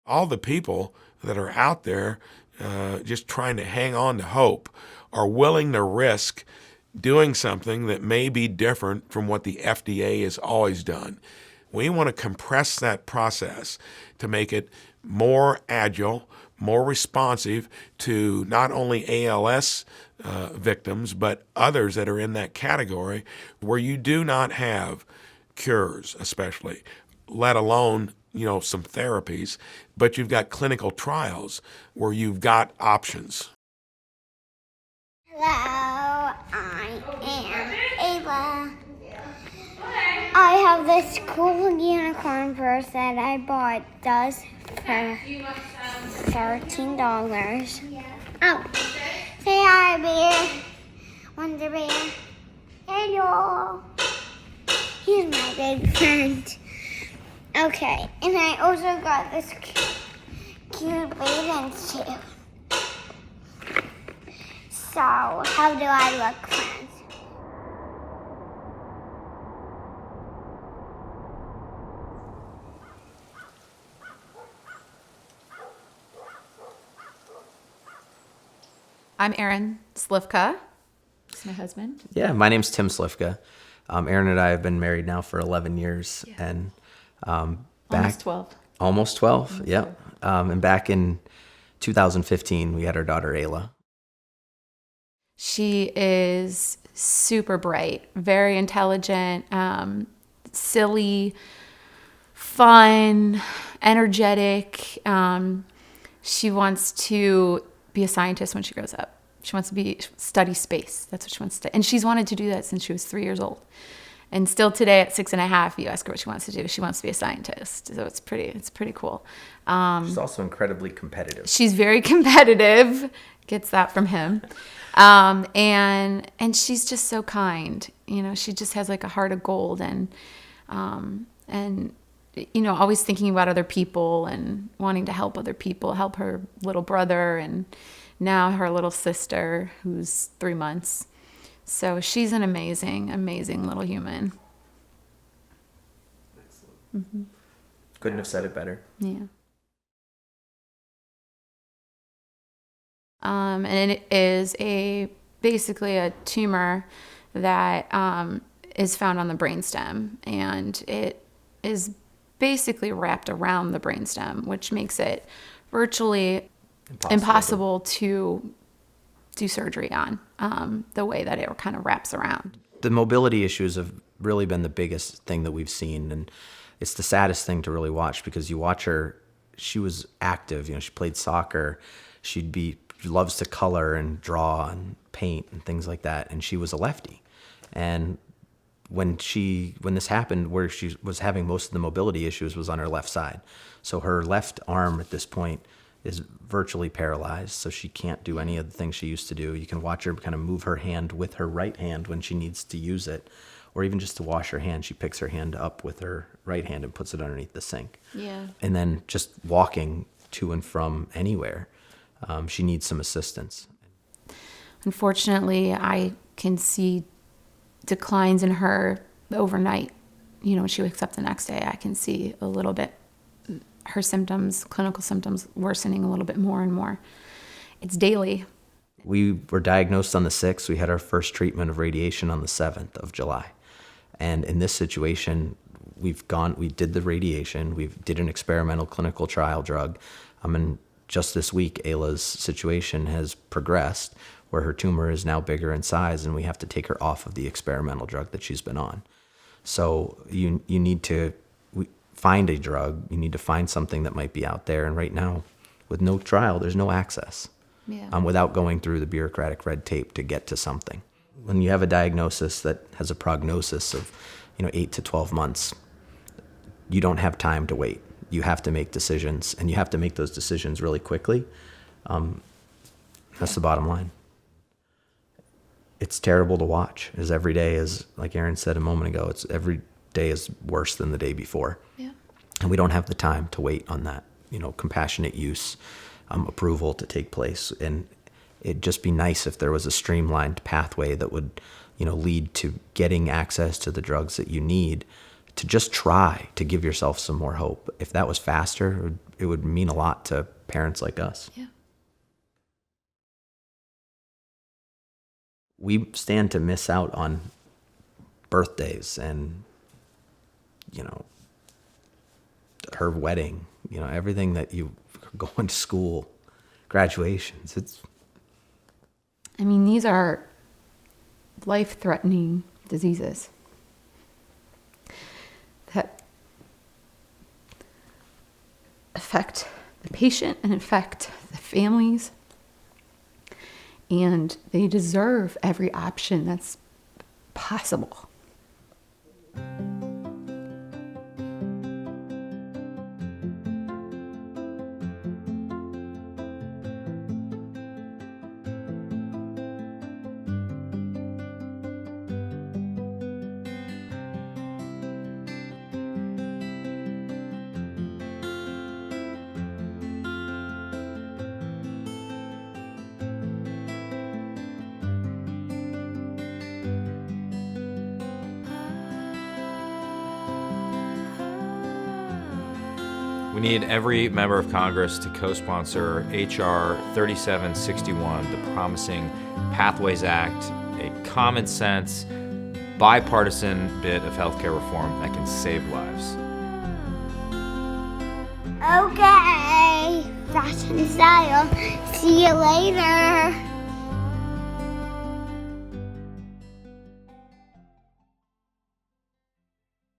All the people that are out there just trying to hang on to hope are willing to risk doing something that may be different from what the FDA has always done. We want to compress that process to make it more agile, more responsive to not only ALS victims, but others that are in that category where you do not have cures, especially, let alone some therapies, but you've got clinical trials where you've got options. Hello, I am Ayla. I have this cool unicorn purse that I bought for $13. Oh, say hi, Bear. Wonder Bear. Hello. He's my big friend. Okay, and I also got this cute bathing suit. So, how do I look, friends? I'm Ayla Slivka. That's my husband. Yeah, my name's Tim Slivka. Aaron and I have been married now for 11 years. Yeah. And almost 12. Almost 12, yeah. And back in 2015, we had our daughter, Ayla. She is super bright, very intelligent, silly, fun, energetic. She wants to be a scientist when she grows up. She wants to study space. That's what she wants to. And she's wanted to do that since she was 3 years old. And still today at 6.5, you ask her what she wants to do. She wants to be a scientist. So it's pretty cool. She's also incredibly competitive. She's very competitive. Gets that from him. And she's just so kind. She just has like a heart of gold and always thinking about other people and wanting to help other people, help her little brother and now her little sister who's 3 months. So she's an amazing, amazing little human. Excellent. Mm-hmm. Couldn't have said it better. Yeah. And it is basically a tumor that is found on the brainstem, and it is basically wrapped around the brainstem, which makes it virtually impossible to do surgery on the way that it kind of wraps around. The mobility issues have really been the biggest thing that we've seen, and it's the saddest thing to really watch because you watch her. She was active, she played soccer. She loves to color and draw and paint and things like that, and she was a lefty. And when this happened, where she was having most of the mobility issues was on her left side. So her left arm at this point is virtually paralyzed, so she can't do any of the things she used to do. You can watch her kind of move her hand with her right hand when she needs to use it, or even just to wash her hand, she picks her hand up with her right hand and puts it underneath the sink. Yeah. And then just walking to and from anywhere, she needs some assistance. Unfortunately, I can see declines in her overnight. When she wakes up the next day, I can see a little bit her symptoms, clinical symptoms, worsening a little bit more and more. It's daily. We were diagnosed on the 6th. We had our first treatment of radiation on the 7th of July. And in this situation, we did the radiation. We did an experimental clinical trial drug. And just this week, Ayla's situation has progressed where her tumor is now bigger in size and we have to take her off of the experimental drug that she's been on. So you need to find a drug. You need to find something that might be out there. And right now, with no trial, there's no access. Yeah. Without going through the bureaucratic red tape to get to something. When you have a diagnosis that has a prognosis of 8 to 12 months, you don't have time to wait. You have to make decisions, and you have to make those decisions really quickly. That's the bottom line. It's terrible to watch, as every day is, like Aaron said a moment ago, every day is worse than the day before. Yeah. And we don't have the time to wait on that, compassionate use approval to take place. And it'd just be nice if there was a streamlined pathway that would, lead to getting access to the drugs that you need to just try to give yourself some more hope. If that was faster, it would mean a lot to parents like us. Yeah. We stand to miss out on birthdays and, her wedding, everything that you going to school, graduations. These are life-threatening diseases that affect the patient and affect the families. And they deserve every option that's possible. We need every member of Congress to co-sponsor H.R. 3761, the Promising Pathways Act, a common sense, bipartisan bit of healthcare reform that can save lives. Okay, fashion style. See you later.